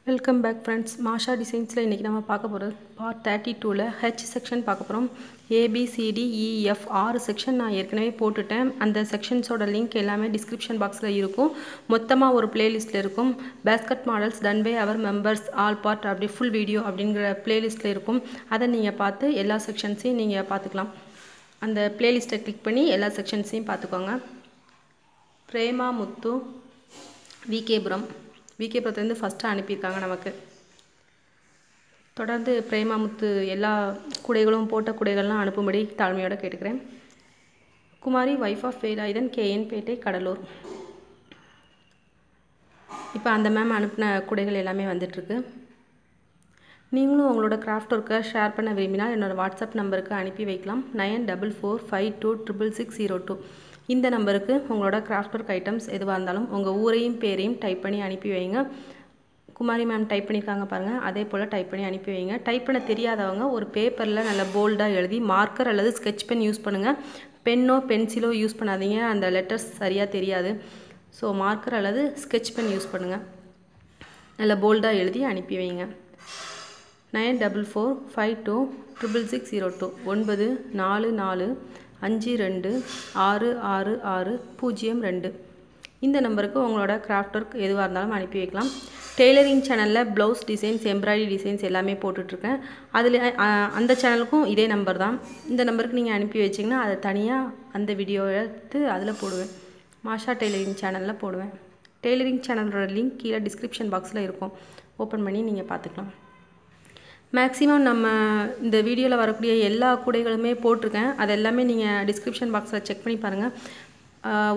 Welcome back friends. மாஷா டிசைன்ஸில் இன்றைக்கி நம்ம பார்க்க போகிறது பார்ட் 32ல் ஹெச் செக்ஷன் பார்க்க போகிறோம். ABCDEF 6 செக்ஷன் நான் ஏற்கனவே போட்டுட்டேன். அந்த செக்ஷன்ஸோட லிங்க் எல்லாமே டிஸ்கிரிப்ஷன் பாக்ஸில் இருக்கும். மொத்தமாக ஒரு பிளேலிஸ்ட்டில் இருக்கும். Basket models done by our members all part அப்படி ஃபுல் வீடியோ அப்படிங்கிற பிளேலிஸ்ட்டில் இருக்கும். அதை நீங்கள் பார்த்து எல்லா செக்ஷன்ஸையும் நீங்கள் பார்த்துக்கலாம். அந்த பிளேலிஸ்ட்டை கிளிக் பண்ணி எல்லா செக்ஷன்ஸையும் பார்த்துக்கோங்க. பிரேமா முத்து விகேபுரத்துலேருந்து ஃபஸ்ட்டு அனுப்பியிருக்காங்க நமக்கு. தொடர்ந்து பிரேமாமுத்து எல்லா குடைகளும் போட்ட குடைகள்லாம் அனுப்பும்படி தாழ்மையோடு கேட்டுக்கிறேன். குமாரி வைஃப் ஆஃப் வேலாயுதன் KN பேட்டை கடலூர். இப்போ அந்த மேம் அனுப்பின குடைகள் எல்லாமே வந்துட்டுருக்கு. நீங்களும் உங்களோட கிராஃப்ட் ஒர்க்கை ஷேர் பண்ண விரும்பினால் என்னோடய வாட்ஸ்அப் நம்பருக்கு அனுப்பி வைக்கலாம். 9445266602. இந்த நம்பருக்கு உங்களோட கிராஃப்ட் ஒர்க் ஐட்டம்ஸ் எதுவாக இருந்தாலும் உங்கள் ஊரையும் பேரையும் டைப் பண்ணி அனுப்பி வைங்க. குமாரி மேம் டைப் பண்ணியிருக்காங்க பாருங்கள், அதே போல் டைப் பண்ணி அனுப்பி வைங்க. டைப் பண்ண தெரியாதவங்க ஒரு பேப்பரில் நல்ல போல்டாக எழுதி மார்க்கர் அல்லது ஸ்கெட்ச் பென் யூஸ் பண்ணுங்கள். பென்னோ பென்சிலோ யூஸ் பண்ணாதீங்க, அந்த லெட்டர்ஸ் சரியாக தெரியாது. ஸோ மார்க்கர் அல்லது ஸ்கெட்ச் பென் யூஸ் பண்ணுங்கள். நல்ல போல்டாக எழுதி அனுப்பி வைங்க. 9445266602 9445266602. இந்த நம்பருக்கு உங்களோட கிராஃப்ட் ஒர்க் எதுவாக இருந்தாலும் அனுப்பி வைக்கலாம். டெய்லரிங் சேனலில் ப்ளவுஸ் டிசைன்ஸ், எம்ப்ராய்டரி டிசைன்ஸ் எல்லாமே போட்டுட்ருக்கேன். அதில் அந்த சேனலுக்கும் இதே நம்பர் தான். இந்த நம்பருக்கு நீங்கள் அனுப்பி வச்சிங்கன்னா அதை தனியாக அந்த வீடியோ எடுத்து அதில் போடுவேன். மாஷா டெய்லரிங் சேனலில் போடுவேன். டெய்லரிங் சேனலோட லிங்க் கீழே டிஸ்கிரிப்ஷன் பாக்ஸில் இருக்கும். ஓப்பன் பண்ணி நீங்கள் பார்த்துக்கலாம். மேக்ஸிமம் நம்ம இந்த வீடியோவில் வரக்கூடிய எல்லா கூடைகளுமே போட்டிருக்கேன். அது எல்லாமே நீங்கள் டிஸ்கிரிப்ஷன் பாக்ஸில் செக் பண்ணி பாருங்கள்.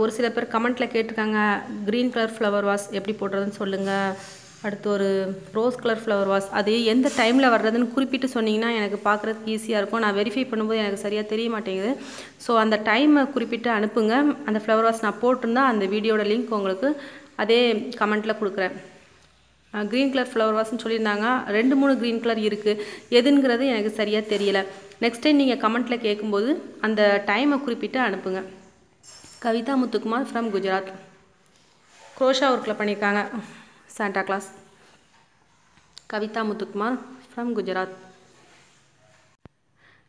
ஒரு சில பேர் கமெண்ட்டில் கேட்டிருக்காங்க, க்ரீன் கலர் ஃப்ளவர் வாஸ் எப்படி போடுறதுன்னு சொல்லுங்கள். அடுத்து ஒரு ரோஸ் கலர் ஃப்ளவர் வாஸ், அது எந்த டைமில் வர்றதுன்னு குறிப்பிட்டு சொன்னிங்கன்னா எனக்கு பார்க்குறதுக்கு ஈஸியாக இருக்கும். நான் வெரிஃபை பண்ணும்போது எனக்கு சரியாக தெரிய மாட்டேங்குது. ஸோ அந்த டைமை குறிப்பிட்டு அனுப்புங்க. அந்த ஃப்ளவர் வாஸ் நான் போட்டிருந்தா அந்த வீடியோட லிங்க் உங்களுக்கு அதே கமெண்ட்டில் கொடுக்குறேன். க்ரீன் கலர் ஃப்ளவர் வாஸ்ன்னு சொல்லியிருந்தாங்க. 2-3 க்ரீன் கலர் இருக்குது. எதுங்கிறது எனக்கு சரியாக தெரியலை. நெக்ஸ்ட் டைம் நீங்கள் கமெண்ட்டில் கேட்கும்போது அந்த டைமை குறிப்பிட்டு அனுப்புங்க. கவிதா முத்துக்குமார் ஃப்ரம் குஜராத். க்ரோஷா ஒர்க்கில் பண்ணியிருக்காங்க Santa Claus. Kavitha Muthukumar from Gujarat.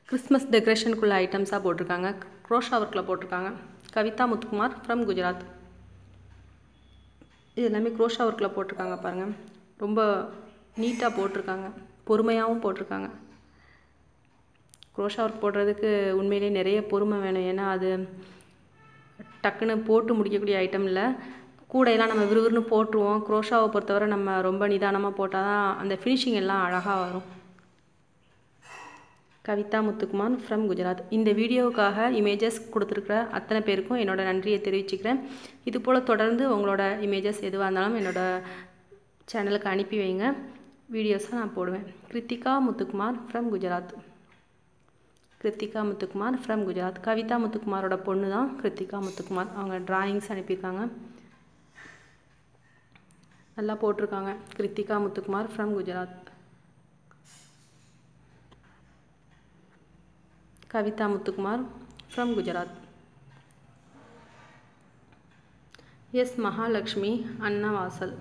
Christmas டெக்கரேஷனுக்குள்ள ஐட்டம்ஸாக போட்டிருக்காங்க. க்ரோஷா ஒர்க்கில் போட்டிருக்காங்க. கவிதா முத்துக்குமார் ஃப்ரம் குஜராத். இது எல்லாமே க்ரோஷா ஒர்க்கில் போட்டிருக்காங்க பாருங்கள். ரொம்ப நீட்டாக போட்டிருக்காங்க, பொறுமையாகவும் போட்டிருக்காங்க. க்ரோஷா ஒர்க் போடுறதுக்கு உண்மையிலே நிறைய பொறுமை வேணும். ஏன்னா அது டக்குன்னு போட்டு முடிக்கக்கூடிய ஐட்டம் இல்லை. கூடையெல்லாம் நம்ம விறுவிறுன்னு போட்டுருவோம். க்ரோஷாவை பொறுத்தவரை நம்ம ரொம்ப நிதானமாக போட்டால் தான் அந்த ஃபினிஷிங் எல்லாம் அழகாக வரும். கவிதா முத்துக்குமார் ஃப்ரம் குஜராத். இந்த வீடியோவுக்காக இமேஜஸ் கொடுத்துருக்குற அத்தனை பேருக்கும் என்னோட நன்றியை தெரிவிச்சுக்கிறேன். இது போல் தொடர்ந்து உங்களோட இமேஜஸ் எதுவாக இருந்தாலும் என்னோடய சேனலுக்கு அனுப்பி வைங்க. வீடியோஸை நான் போடுவேன். கிருத்திகா முத்துக்குமார் ஃப்ரம் குஜராத். கிருத்திகா முத்துக்குமார் ஃப்ரம் குஜராத். கவிதா முத்துக்குமாரோட பொண்ணு தான் கிருத்திகா முத்துக்குமார். அவங்க டிராயிங்ஸ் அனுப்பியிருக்காங்க, நல்லா போட்டிருக்காங்க. Kiruthika Muthukumar from Gujarat. Kavitha Muthukumar from Gujarat. S Mahalakshmi Annavasal.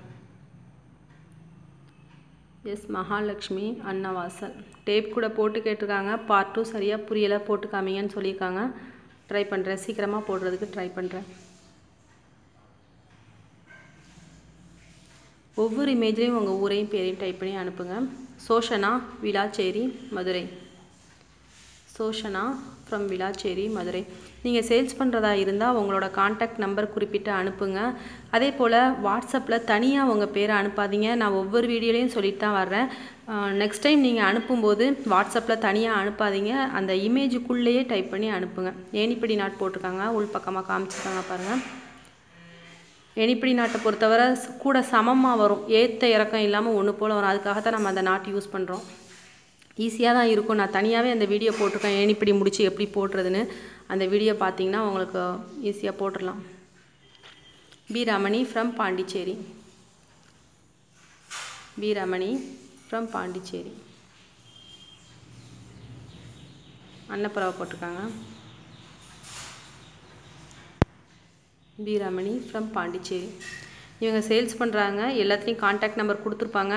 S Mahalakshmi Annavasal. Tape கூட போட்டு கேட்டிருக்காங்க. பார்ட் 2 சரியாக புரியலை, போட்டு காமிங்கன்னு சொல்லியிருக்காங்க. ட்ரை பண்ணுறேன், சீக்கிரமாக போடுறதுக்கு ட்ரை பண்ணுறேன். ஒவ்வொரு இமேஜ்லேயும் உங்கள் ஊரையும் பேரையும் டைப் பண்ணி அனுப்புங்க. சோஷனா விளாச்சேரி மதுரை. சோஷனா ஃப்ரம் விளாச்சேரி மதுரை. நீங்கள் சேல்ஸ் பண்ணுறதா இருந்தால் உங்களோட கான்டாக்ட் நம்பர் குறிப்பிட்டு அனுப்புங்க. அதே போல் வாட்ஸ்அப்பில் தனியாக உங்கள் பேரை அனுப்பாதீங்க. நான் ஒவ்வொரு வீடியோலையும் சொல்லிட்டு தான் வர்றேன். நெக்ஸ்ட் டைம் நீங்கள் அனுப்பும்போது வாட்ஸ்அப்பில் தனியாக அனுப்பாதீங்க, அந்த இமேஜுக்குள்ளேயே டைப் பண்ணி அனுப்புங்க. ஏணிப்படி நாட் போட்டிருக்காங்க, உள் பக்கமாக காமிச்சிருக்காங்க பாருங்கள். ஏணிப்படி நாட்டை பொறுத்தவரை கூட சமமாக வரும், ஏற்ற இறக்கம் இல்லாமல் ஒன்று போல் வரும். அதுக்காகத்தான் நம்ம அந்த நாட் யூஸ் பண்ணுறோம். ஈஸியாக தான் இருக்கும். நான் தனியாகவே அந்த வீடியோ போட்டிருக்கேன், ஏணிப்படி முடிச்சு எப்படி போடுறதுன்னு. அந்த வீடியோ பார்த்தீங்கன்னா உங்களுக்கு ஈஸியாக போட்டுடலாம். B Ramani from Pondicherry. B Ramani from Pondicherry. அன்னப்பறவை போட்டிருக்காங்க. B Ramani from Pondicherry. இவங்க சேல்ஸ் பண்ணுறாங்க. எல்லாத்துலேயும் கான்டாக்ட் நம்பர் கொடுத்துருப்பாங்க,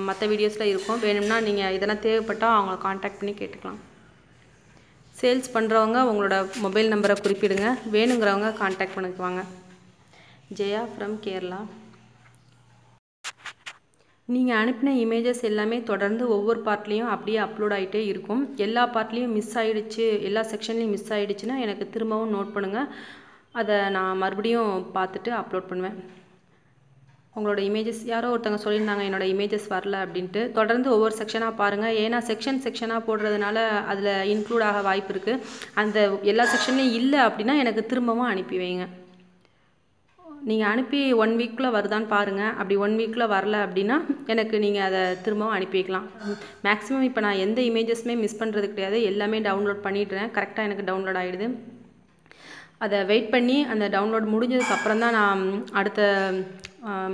மற்ற வீடியோஸில் இருக்கும். வேணும்னா நீங்கள் இதெல்லாம் தேவைப்பட்டால் அவங்கள கான்டாக்ட் பண்ணி கேட்டுக்கலாம். சேல்ஸ் பண்ணுறவங்க உங்களோட மொபைல் நம்பரை குறிப்பிடுங்க, வேணுங்கிறவங்க கான்டாக்ட் பண்ணிக்குவாங்க. ஜெயா ஃப்ரம் கேரளா. நீங்கள் அனுப்பின இமேஜஸ் எல்லாமே தொடர்ந்து ஒவ்வொரு பார்ட்லேயும் அப்படியே அப்லோட் ஆகிட்டே இருக்கும். எல்லா பார்ட்லேயும் மிஸ் ஆகிடுச்சு, எல்லா செக்ஷன்லேயும் மிஸ் ஆகிடுச்சுன்னா எனக்கு திரும்பவும் நோட் பண்ணுங்கள். அதை நான் மறுபடியும் பார்த்துட்டு அப்லோட் பண்ணுவேன். உங்களோட இமேஜஸ் யாரோ ஒருத்தவங்க சொல்லியிருந்தாங்க என்னோடய இமேஜஸ் வரல அப்படின்ட்டு. தொடர்ந்து ஒவ்வொரு செக்ஷனாக பாருங்கள். ஏன்னா செக்ஷனாக போடுறதுனால அதில் இன்க்ளூட் ஆக வாய்ப்பு இருக்குது. அந்த எல்லா செக்ஷன்லேயும் இல்லை அப்படின்னா எனக்கு திரும்பவும் அனுப்பி வைங்க. நீங்கள் அனுப்பி 1 வீக்கில் வருதான்னு பாருங்கள். அப்படி 1 வீக்கில் வரல அப்படின்னா எனக்கு நீங்கள் அதை திரும்பவும் அனுப்பி வைக்கலாம். மேக்ஸிமம் இப்போ நான் எந்த இமேஜஸுமே மிஸ் பண்ணுறது கிடையாது, எல்லாமே டவுன்லோட் பண்ணிடுறேன். கரெக்டாக எனக்கு டவுன்லோட் ஆகிடுது. அதை வெயிட் பண்ணி அந்த டவுன்லோட் முடிஞ்சதுக்கப்புறம் தான் நான் அடுத்த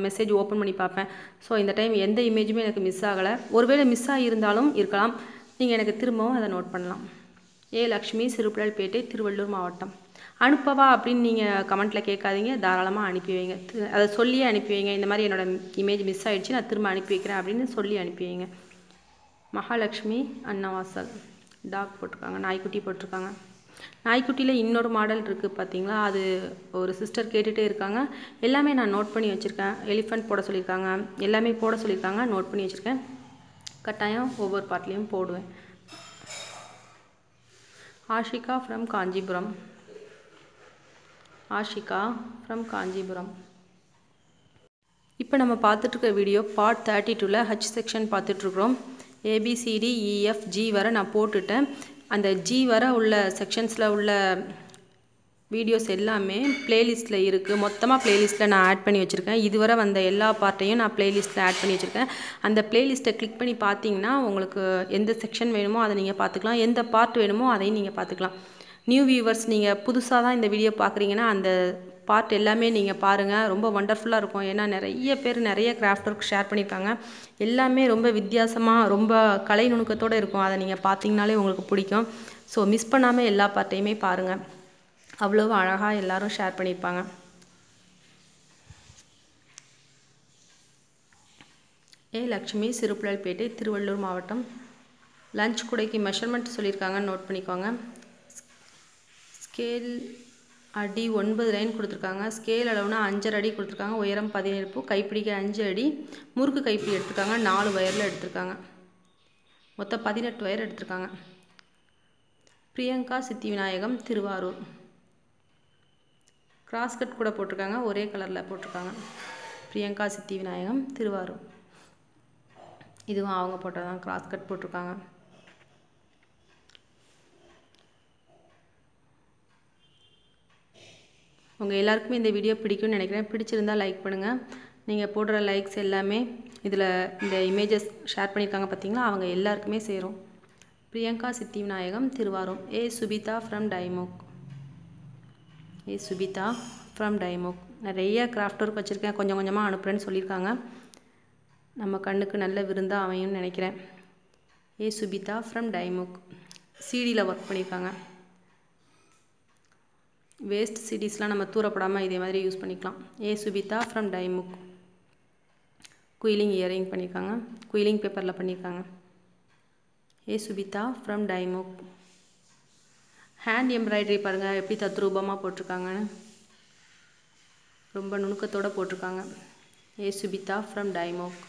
மெசேஜ் ஓப்பன் பண்ணி பார்ப்பேன். ஸோ இந்த டைம் எந்த இமேஜுமே எனக்கு மிஸ் ஆகலை. ஒருவேளை மிஸ் ஆகியிருந்தாலும் இருக்கலாம், நீங்கள் எனக்கு திரும்பவும் அதை நோட் பண்ணலாம். லக்ஷ்மி, சிறுபிள்ளைப்பேட்டை, திருவள்ளூர் மாவட்டம். அனுப்பவா அப்படின்னு நீங்கள் கமெண்ட்டில் கேட்காதீங்க, தாராளமாக அனுப்பி வைங்க. அதை சொல்லியே அனுப்பி வைங்க. இந்த மாதிரி என்னோடய இமேஜ் மிஸ் ஆகிடுச்சு, நான் திரும்ப அனுப்பி வைக்கிறேன் அப்படின்னு சொல்லி அனுப்பி வைங்க. மகாலட்சுமி அன்னவாசல். டாக் போட்டிருக்காங்க, நாய்க்குட்டி போட்டிருக்காங்க. நாய்க்குட்டியில் இன்னொரு மாடல் இருக்குது பார்த்தீங்களா, அது ஒரு சிஸ்டர் கேட்டுகிட்டே இருக்காங்க. எல்லாமே நான் நோட் பண்ணி வச்சுருக்கேன். எலிஃபண்ட் போட சொல்லியிருக்காங்க, எல்லாமே போட சொல்லியிருக்காங்க, நோட் பண்ணி வச்சுருக்கேன். கட்டாயம் ஒவ்வொரு பார்ட்லேயும் போடுவேன். ஆஷிகா ஃப்ரம் காஞ்சிபுரம். ஆஷிகா ஃப்ரம் காஞ்சிபுரம். இப்போ நம்ம பார்த்துட்ருக்க வீடியோ பார்ட் 32ல் ஹச் செக்ஷன் பார்த்துட்ருக்குறோம். ABCDEFG வரை நான் போட்டுட்டேன். அந்த G வர உள்ள செக்ஷன்ஸில் உள்ள வீடியோஸ் எல்லாமே ப்ளேலிஸ்ட்டில் இருக்குது. மொத்தமாக ப்ளேலிஸ்ட்டில் நான் ஆட் பண்ணி வச்சுருக்கேன். இதுவரை வந்த எல்லா பார்ட்டையும் நான் ப்ளேலிஸ்ட்டில் ஆட் பண்ணி வச்சுருக்கேன். அந்த ப்ளேலிஸ்ட்டை கிளிக் பண்ணி பார்த்தீங்கன்னா உங்களுக்கு எந்த செக்ஷன் வேணுமோ அதை நீங்கள் பார்த்துக்கலாம், எந்த பார்ட் வேணுமோ அதையும் நீங்கள் பார்த்துக்கலாம். நியூ வியூவர்ஸ், நீங்கள் புதுசாக தான் இந்த வீடியோ பார்க்குறீங்கன்னா அந்த பார்ட் எல்லாமே நீங்கள் பாருங்கள். ரொம்ப வண்டர்ஃபுல்லாக இருக்கும். ஏன்னா நிறைய பேர் நிறைய கிராஃப்ட் ஒர்க் ஷேர் பண்ணியிருக்காங்க. எல்லாமே ரொம்ப வித்தியாசமாக ரொம்ப கலை நுணுக்கத்தோடு இருக்கும். அதை நீங்கள் பார்த்தீங்கனாலே உங்களுக்கு பிடிக்கும். ஸோ மிஸ் பண்ணாமல் எல்லா பார்ட்டையுமே பாருங்கள். அவ்வளோ அழகாக எல்லோரும் ஷேர் பண்ணியிருப்பாங்க. லக்ஷ்மி, சிறுபிள்ளைப்பேட்டை, திருவள்ளூர் மாவட்டம். லஞ்ச் கூடைக்கு மெஷர்மெண்ட் சொல்லியிருக்காங்க, நோட் பண்ணிக்கோங்க. ஸ்கேல் அடி 9 லைன் கொடுத்துருக்காங்க. ஸ்கேல் அளவுனா 5.5 அடி கொடுத்துருக்காங்க. உயரம் 17 பூ. கைப்பிடிக்க 5 அடி. முறுக்கு கைப்பிடி எடுத்துருக்காங்க. 4 வயரில் எடுத்துருக்காங்க. மொத்தம் 18 வயர் எடுத்துருக்காங்க. பிரியங்கா சித்தி விநாயகம், திருவாரூர். கிராஸ்கட் கூட போட்டிருக்காங்க, ஒரே கலரில் போட்டிருக்காங்க. பிரியங்கா சித்தி விநாயகம், திருவாரூர். இதுவும் அவங்க போட்டதான், கிராஸ்கட் போட்டிருக்காங்க. உங்கள் எல்லாருக்குமே இந்த வீடியோ பிடிக்கும்னு நினைக்கிறேன். பிடிச்சிருந்தால் லைக் பண்ணுங்கள். நீங்கள் போடுற லைக்ஸ் எல்லாமே இதில் இந்த இமேஜஸ் ஷேர் பண்ணியிருக்காங்க பார்த்தீங்களா, அவங்க எல்லாருக்குமே சேரும். பிரியங்கா சித்தி விநாயகம், திருவாரூர். சுபிதா ஃப்ரம் டைமோக். சுபிதா ஃப்ரம் டைமோக். நிறைய கிராஃப்ட் ஒர்க் வச்சுருக்கேன், கொஞ்சம் கொஞ்சமாக அனுப்புகிறேன்னு சொல்லியிருக்காங்க. நம்ம கண்ணுக்கு நல்ல விருந்தாக அமையும்னு நினைக்கிறேன். சுபிதா ஃப்ரம் டைமோக். சிடியில் ஒர்க் பண்ணியிருக்காங்க. வேஸ்ட் சிடிஸ்லாம் நம்ம தூரப்படாமல் இதே மாதிரி யூஸ் பண்ணிக்கலாம். சுபிதா ஃப்ரம் டைமுக். குயிலிங் இயரிங் பண்ணியிருக்காங்க, குயிலிங் பேப்பரில் பண்ணியிருக்காங்க. சுபிதா ஃப்ரம் டைமுக். ஹேண்ட் எம்ப்ராய்டரி பாருங்கள் எப்படி தத்ரூபமாக போட்டிருக்காங்கன்னு, ரொம்ப நுணுக்கத்தோடு போட்டிருக்காங்க. சுபிதா ஃப்ரம் டைமுக்.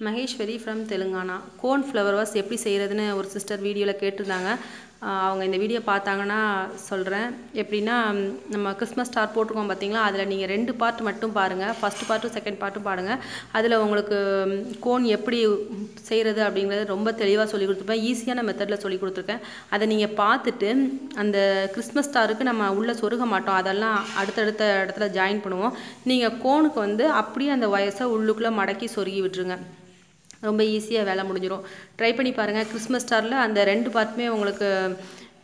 Maheswari from Telangana. Cone flower vase எப்படி செய்கிறதுன்னு ஒரு சிஸ்டர் வீடியோவில் கேட்டிருந்தாங்க. அவங்க இந்த வீடியோ பார்த்தாங்கன்னா சொல்கிறேன். எப்படின்னா, நம்ம கிறிஸ்மஸ் ஸ்டார் போட்டிருக்கோம் பார்த்தீங்களா, அதில் நீங்கள் 2 பார்ட் மட்டும் பாருங்கள். ஃபஸ்ட்டு பார்ட்டும் செகண்ட் பார்ட்டும் பாருங்கள். அதில் உங்களுக்கு கோன் எப்படி செய்கிறது அப்படிங்கிறது ரொம்ப தெளிவாக சொல்லி கொடுத்துருப்பேன். ஈஸியான மெத்தடில் சொல்லி கொடுத்துருக்கேன். அதை நீங்கள் பார்த்துட்டு அந்த கிறிஸ்மஸ் ஸ்டாருக்கு நம்ம உள்ளே சொருக மாட்டோம், அதெல்லாம் அடுத்தடுத்த இடத்துல ஜாயின் பண்ணுவோம். நீங்கள் கோனுக்கு வந்து அப்படியே அந்த வயசை உள்ளுக்குள்ளே மடக்கி சொருகி விட்டுருங்க. ரொம்ப ஈஸியாக வேலை முடிஞ்சிடும். ட்ரை பண்ணி பாருங்கள். கிறிஸ்மஸ் ஸ்டாரில் அந்த 2 பார்ட்டுமே உங்களுக்கு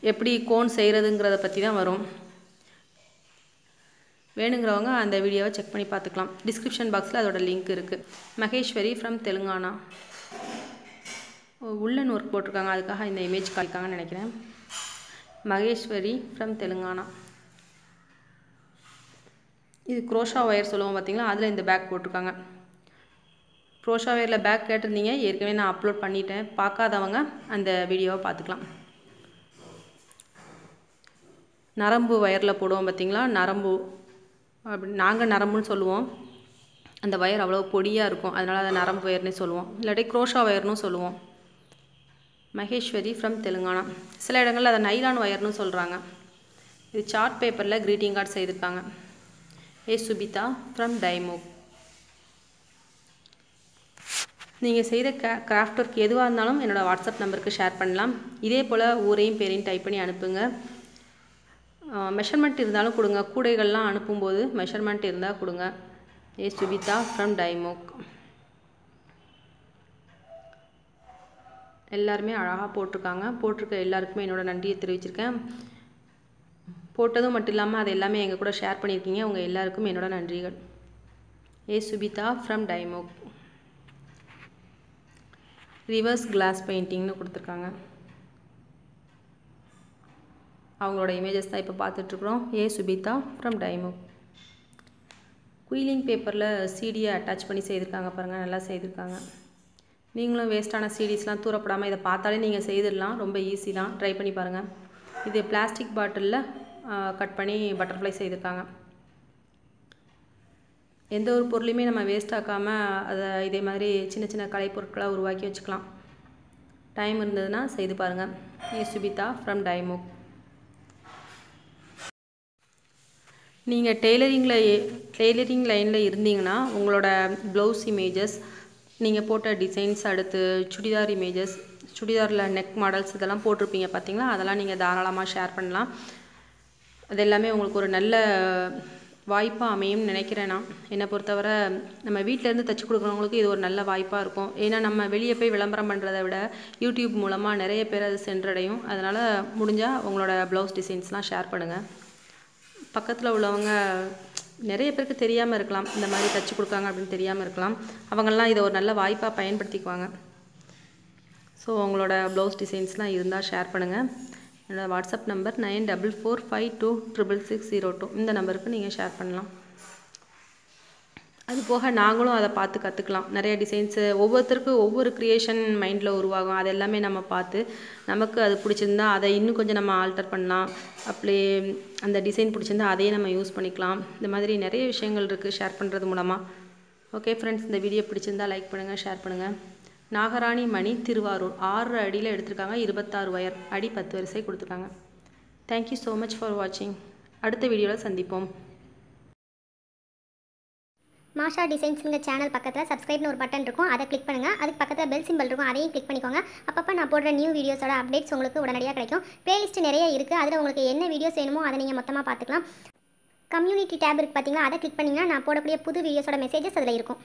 எப்படி கோன் செய்கிறதுங்கிறத பற்றி தான் வரும். வேணுங்கிறவங்க அந்த வீடியோவை செக் பண்ணி பார்த்துக்கலாம். டிஸ்கிரிப்ஷன் பாக்ஸில் அதோட லிங்க் இருக்குது. மகேஸ்வரி ஃப்ரம் தெலுங்கானா. உள்ளன் ஒர்க் போட்டிருக்காங்க, அதுக்காக இந்த இமேஜ் காய்க்காங்கன்னு நினைக்கிறேன். மகேஸ்வரி ஃப்ரம் தெலுங்கானா. இது க்ரோஷா ஒயர் சொல்லுவோம் பார்த்தீங்களா, அதில் இந்த பேக் போட்டிருக்காங்க. க்ரோஷா ஒயரில் பேக் கேட்டிருந்தீங்க, ஏற்கனவே நான் அப்லோட் பண்ணிட்டேன். பார்க்காதவங்க அந்த வீடியோவை பார்த்துக்கலாம். நரம்பு ஒயரில் போடுவோம் பார்த்தீங்களா, நரம்பு அப்படி நாங்கள் நரம்புன்னு சொல்லுவோம். அந்த ஒயர் அவ்வளோ பொடியாக இருக்கும், அதனால் அதை நரம்பு ஒயர்னே சொல்லுவோம், இல்லாட்டி க்ரோஷா ஒயர்னு சொல்லுவோம். மகேஸ்வரி ஃப்ரம் தெலுங்கானா. சில இடங்களில் அதை நைலான் ஒயர்னு சொல்கிறாங்க. இது சார்ட் பேப்பரில் க்ரீட்டிங் கார்டு செய்திருக்காங்க. சுபிதா ஃப்ரம் டைமோக். நீங்கள் செய்த கிராஃப்ட் ஒர்க் எதுவாக இருந்தாலும் என்னோடய வாட்ஸ்அப் நம்பருக்கு ஷேர் பண்ணலாம். இதே போல் ஊரையும் பேரையும் டைப் பண்ணி அனுப்புங்க. மெஷர்மெண்ட் இருந்தாலும் கொடுங்க. கூடைகள்லாம் அனுப்பும்போது மெஷர்மெண்ட் இருந்தால் கொடுங்க. சுபிதா ஃப்ரம் டைமோக். எல்லாருமே அழகாக போட்டிருக்காங்க. போட்டிருக்க எல்லாருக்குமே என்னோடய நன்றியை தெரிவிச்சிருக்கேன். போட்டதும் மட்டும் இல்லாமல் அது எல்லாமே எங்கள் கூட ஷேர் பண்ணியிருக்கீங்க. உங்கள் எல்லாருக்கும் என்னோட நன்றிகள். சுபிதா ஃப்ரம் டைமோக். ரிவர்ஸ் கிளாஸ் பெயிண்டிங்னு கொடுத்துருக்காங்க. அவங்களோட இமேஜஸ் தான் இப்போ பார்த்துட்ருக்குறோம். சுபிதா ஃப்ரம் டைமோக். குயிலிங் பேப்பரில் சிடியை அட்டாச் பண்ணி செய்திருக்காங்க பாருங்கள், நல்லா செய்திருக்காங்க. நீங்களும் வேஸ்ட்டான சிடிஸ்லாம் தூரப்படாமல் இதை பார்த்தாலே நீங்கள் செய்திடலாம். ரொம்ப ஈஸி தான், ட்ரை பண்ணி பாருங்கள். இது பிளாஸ்டிக் பாட்டிலில் கட் பண்ணி பட்டர்ஃப்ளை செய்திருக்காங்க. எந்த ஒரு பொருளையுமே நம்ம வேஸ்ட் ஆக்காமல் அதை இதே மாதிரி சின்ன சின்ன கலைப்பொருட்களாக உருவாக்கி வச்சுக்கலாம். டைம் இருந்ததுன்னா செய்து பாருங்கள். சுபிதா ஃப்ரம் டைமோக். நீங்கள் டெய்லரிங் லைனில் இருந்தீங்கன்னா உங்களோட ப்ளவுஸ் இமேஜஸ், நீங்கள் போட்ட டிசைன்ஸ், அடுத்து சுடிதார் இமேஜஸ், சுடிதாரில் நெக் மாடல்ஸ் இதெல்லாம் போட்டிருப்பீங்க பார்த்தீங்களா, அதெல்லாம் நீங்கள் தாராளமாக ஷேர் பண்ணலாம். அது எல்லாமே உங்களுக்கு ஒரு நல்ல வாய்ப்பாக அமையும்னு நினைக்கிறேன். நான் என்னை பொறுத்தவரை நம்ம வீட்டிலேருந்து தைச்சி கொடுக்குறவங்களுக்கு இது ஒரு நல்ல வாய்ப்பாக இருக்கும். ஏன்னா நம்ம வெளியே போய் விளம்பரம் பண்ணுறதை விட யூடியூப் மூலமாக நிறைய பேர் அது சென்றடையும். அதனால் முடிஞ்சால் உங்களோட ப்ளவுஸ் டிசைன்ஸ்லாம் ஷேர் பண்ணுங்கள். பக்கத்தில் உள்ளவங்க நிறைய பேருக்கு தெரியாமல் இருக்கலாம், இந்த மாதிரி தைச்சி கொடுக்காங்க அப்படின்னு தெரியாமல் இருக்கலாம். அவங்கெல்லாம் இதை ஒரு நல்ல வாய்ப்பாக பயன்படுத்திக்குவாங்க. ஸோ உங்களோட ப்ளவுஸ் டிசைன்ஸ்லாம் இருந்தால் ஷேர் பண்ணுங்கள். என்னோடய வாட்ஸ்அப் நம்பர் 9445266602. இந்த நம்பருக்கு நீங்கள் ஷேர் பண்ணலாம். அது போக நாங்களும் அதை பார்த்து கற்றுக்கலாம். நிறைய டிசைன்ஸு ஒவ்வொருத்தருக்கும் ஒவ்வொரு க்ரியேஷன் மைண்டில் உருவாகும். அது எல்லாமே நம்ம பார்த்து நமக்கு அது பிடிச்சிருந்தா அதை இன்னும் கொஞ்சம் நம்ம ஆல்டர் பண்ணலாம். அப்படியே அந்த டிசைன் பிடிச்சிருந்தா அதையே நம்ம யூஸ் பண்ணிக்கலாம். இந்த மாதிரி நிறைய விஷயங்கள் இருக்குது ஷேர் பண்ணுறது மூலமாக. ஓகே ஃப்ரெண்ட்ஸ், இந்த வீடியோ பிடிச்சிருந்தா லைக் பண்ணுங்கள், ஷேர் பண்ணுங்கள். நாகராணி மணி, திருவாரூர். 6 அடியில் எடுத்திருக்காங்க, 26 ஒயர், அடி 10 வரிசை கொடுத்துருக்காங்க. தேங்க்யூ ஸோ மச் ஃபார் வாட்சிங். அடுத்த வீடியோவில் சந்திப்போம். மாஷா டிசைன்ஸுங்க சேனல் பக்கத்தில் சப்ஸ்கிரைப்னு ஒரு பட்டன் இருக்கும், அதை கிளிக் பண்ணுங்கள். அதுக்கு பக்கத்தில் பெல் சிம்பிள் இருக்கும், அதையும் கிளிக் பண்ணிக்கோங்க. அப்பப்போ நான் போடுற நியூ வீடியோஸோட அப்டேட்ஸ் உங்களுக்கு உடனடியாக கிடைக்கும். பிளேலிஸ்ட் நிறைய இருக்குது, அதில் உங்களுக்கு என்ன வீடியோஸ் வேணுமோ அதை நீங்கள் மொத்தமாக பார்த்துக்கலாம். கம்யூனிட்டி டேப் இருக்குது பார்த்தீங்களா, அதை கிளிக் பண்ணிங்கன்னா நான் போடக்கூடிய புது வீடியோஸோட மெசேஜஸ் அதில் இருக்கும்.